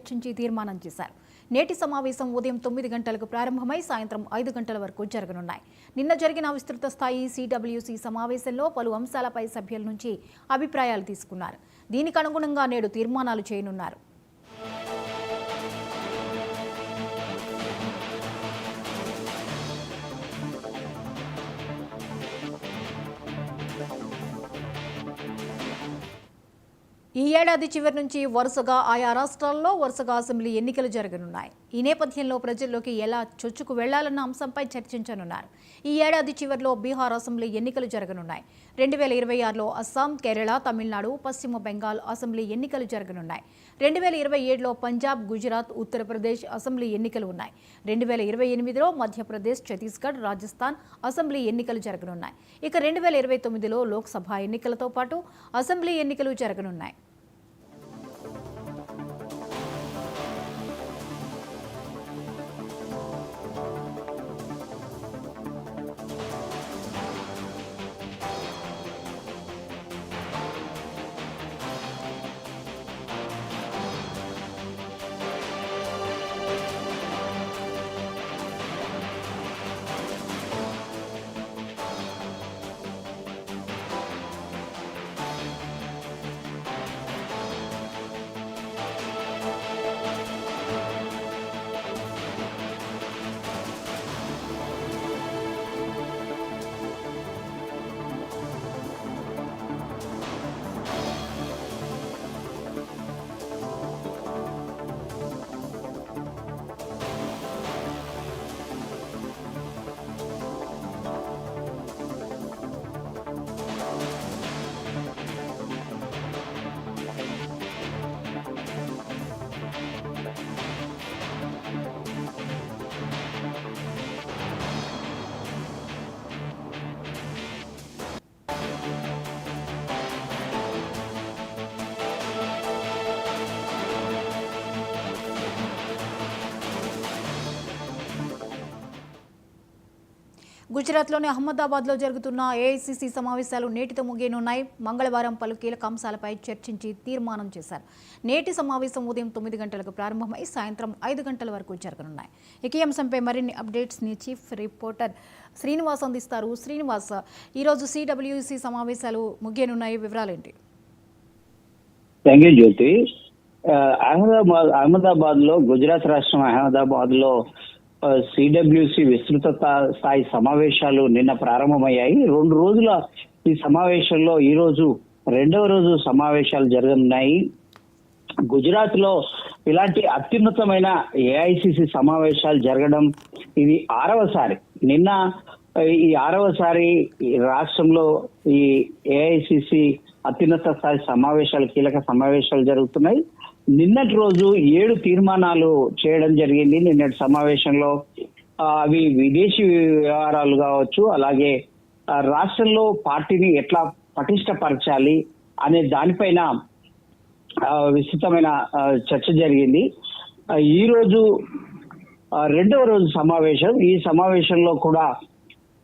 చర్చించి తీర్మానం చేశారు. నేటి సమావేశం ఉదయం 9 గంటలకు ప్రారంభమై సాయంత్రం 5 గంటల వరకు జరగనున్నాయి. నిన్న జరిగిన విస్తృత స్థాయి సిడబ్ల్యూసి సమావేశంలో పలు అంశాలపై సభ్యుల నుంచి అభిప్రాయాలు తీసుకున్నారు. దీనికి అనుగుణంగా నేడు తీర్మానాలు చేయనున్నారు. ఈ ఏడాది చివరి నుంచి వరుసగా ఆయా రాష్ట్రాల్లో అసెంబ్లీ ఎన్నికలు జరగనున్నాయి. ఈ నేపథ్యంలో ప్రజల్లోకి ఎలా చొచ్చుకు వెళ్లాలన్న అంశంపై చర్చించనున్నారు. ఈ ఏడాది చివరిలో బీహార్ అసెంబ్లీ ఎన్నికలు జరగనున్నాయి. 2026లో అస్సాం, కేరళ, తమిళనాడు, పశ్చిమ బెంగాల్ అసెంబ్లీ ఎన్నికలు జరగనున్నాయి. 2027లో పంజాబ్, గుజరాత్, ఉత్తరప్రదేశ్ అసెంబ్లీ ఎన్నికలు ఉన్నాయి. 2028లో మధ్యప్రదేశ్, ఛత్తీస్గఢ్, రాజస్థాన్ అసెంబ్లీ ఎన్నికలు జరగనున్నాయి. ఇక 2029లో లోక్సభ ఎన్నికలతో పాటు అసెంబ్లీ ఎన్నికలు జరగనున్నాయి. గుజరాత్లోని అహ్మదాబాద్లో జరుగుతున్న ఏఐసీసీ సమావేశాలు నేటితో ముగియనున్నాయి. మంగళవారం పలు కీలక అంశాలపై చర్చించి తీర్మానం చేశారు. నేటి సమావేశం ఉదయం 9 గంటలకు ప్రారంభమై సాయంత్రం 5 గంటల వరకు జరగనున్నాయి. ఈ అంశంపై మరిన్ని అప్డేట్స్ని చీఫ్ రిపోర్టర్ శ్రీనివాస్ అందిస్తారు. శ్రీనివాస్, ఈరోజు సిడబ్ల్యూసీ సమావేశాలు ముగియనున్నాయి, వివరాలేంటి? థ్యాంక్ యూ జ్యోతి. అహ్మదాబాద్లో గుజరాత్ రాష్ట్రం అహ్మదాబాద్లో సిడబ్ల్యూసి విస్తృత స్థాయి సమావేశాలు నిన్న ప్రారంభమయ్యాయి. 2 రోజుల ఈ సమావేశంలో ఈ రోజు 2వ రోజు సమావేశాలు జరగనున్నాయి. గుజరాత్ లో ఇలాంటి అత్యున్నతమైన ఏఐసిసి సమావేశాలు జరగడం ఇది 6వసారి. నిన్న ఈ 6వసారి రాష్ట్రంలో ఈ ఏఐసిసి అత్యున్నత స్థాయి సమావేశాలు, కీలక సమావేశాలు జరుగుతున్నాయి. నిన్నటి రోజు 7 తీర్మానాలు చేయడం జరిగింది. నిన్నటి సమావేశంలో అవి విదేశీ వ్యవహారాలు కావచ్చు, అలాగే రాష్ట్రంలో పార్టీని ఎట్లా పటిష్టపరచాలి అనే దానిపైన విస్తృతమైన చర్చ జరిగింది. ఈ రోజు 2వ రోజు సమావేశం. ఈ సమావేశంలో కూడా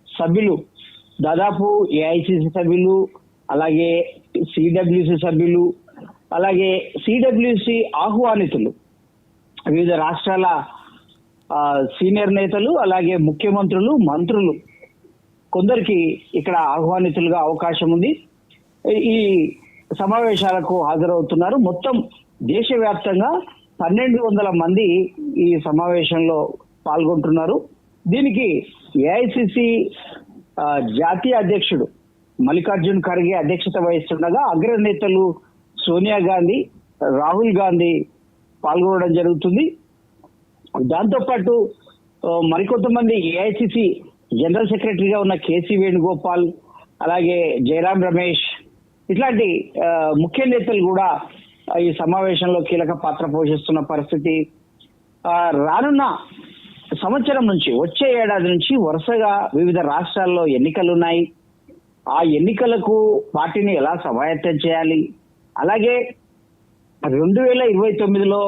సభ్యులు దాదాపు ఏఐసిసి సభ్యులు, అలాగే సిడబ్ల్యూసి సభ్యులు, అలాగే సిడబ్ల్యూసి ఆహ్వానితులు, వివిధ రాష్ట్రాల సీనియర్ నేతలు, అలాగే ముఖ్యమంత్రులు, మంత్రులు కొందరికి ఇక్కడ ఆహ్వానితులుగా అవకాశం ఉంది. ఈ సమావేశాలకు హాజరవుతున్నారు. మొత్తం దేశవ్యాప్తంగా 1200 మంది ఈ సమావేశంలో పాల్గొంటున్నారు. దీనికి ఏఐసిసి జాతీయ అధ్యక్షుడు మల్లికార్జున్ ఖర్గే అధ్యక్షత వహిస్తుండగా అగ్రనేతలు సోనియా గాంధీ, రాహుల్ గాంధీ పాల్గొనడం జరుగుతుంది. దాంతోపాటు మరికొంతమంది ఏఐసిసి జనరల్ సెక్రటరీగా ఉన్న కేసీ వేణుగోపాల్, అలాగే జయరాం రమేష్, ఇట్లాంటి ముఖ్య నేతలు కూడా ఈ సమావేశంలో కీలక పాత్ర పోషిస్తున్న పరిస్థితి. రానున్న సంవత్సరం నుంచి, వచ్చే ఏడాది నుంచి వరుసగా వివిధ రాష్ట్రాల్లో ఎన్నికలున్నాయి. ఆ ఎన్నికలకు పార్టీని ఎలా సమాయత్తం చేయాలి, అలాగే 2029లో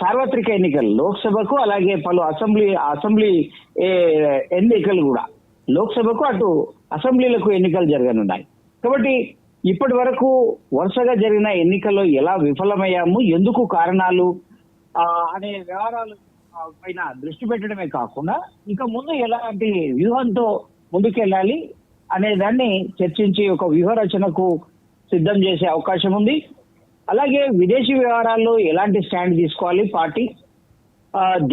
సార్వత్రిక ఎన్నికలు లోక్సభకు, అలాగే పలు అసెంబ్లీ ఎన్నికలు కూడా, లోక్సభకు అటు అసెంబ్లీలకు ఎన్నికలు జరగనున్నాయి. కాబట్టి ఇప్పటి వరకు వరుసగా జరిగిన ఎన్నికల్లో ఎలా విఫలమయ్యాము, ఎందుకు కారణాలు అనే వ్యవహారాలు పైన దృష్టి పెట్టడమే కాకుండా ఇక ముందు ఎలాంటి వ్యూహంతో ముందుకెళ్ళాలి అనే దాన్ని చర్చించి ఒక వ్యూహ రచనకు సిద్ధం చేసే అవకాశం ఉంది. అలాగే విదేశీ వ్యవహారాల్లో ఎలాంటి స్టాండ్ తీసుకోవాలి పార్టీ,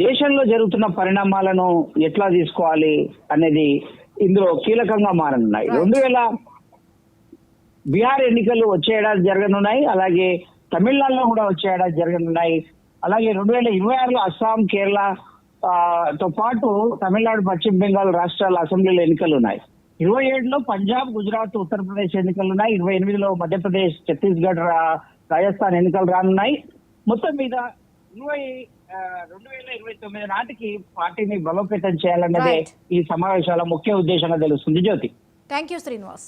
దేశంలో జరుగుతున్న పరిణామాలను ఎట్లా తీసుకోవాలి అనేది ఇందులో కీలకంగా మారనున్నాయి. 2000 బీహార్ ఎన్నికలు వచ్చే ఏడాది జరగనున్నాయి. అలాగే తమిళనాడులో కూడా వచ్చే ఏడాది జరగనున్నాయి. అలాగే 2026లో అస్సాం, కేరళ తో పాటు తమిళనాడు, పశ్చిమ బెంగాల్ రాష్ట్రాల అసెంబ్లీలో ఎన్నికలు ఉన్నాయి. 27లో పంజాబ్, గుజరాత్, ఉత్తరప్రదేశ్ ఎన్నికలు ఉన్నాయి. 28లో మధ్యప్రదేశ్, ఛత్తీస్గఢ్, రాజస్థాన్ ఎన్నికలు రానున్నాయి. మొత్తం మీద 2029 నాటికి పార్టీని బలోపేతం చేయాలన్నదే Right. ఈ సమావేశాల ముఖ్య ఉద్దేశంగా తెలుస్తుంది. జ్యోతి. Thank you Srinivas.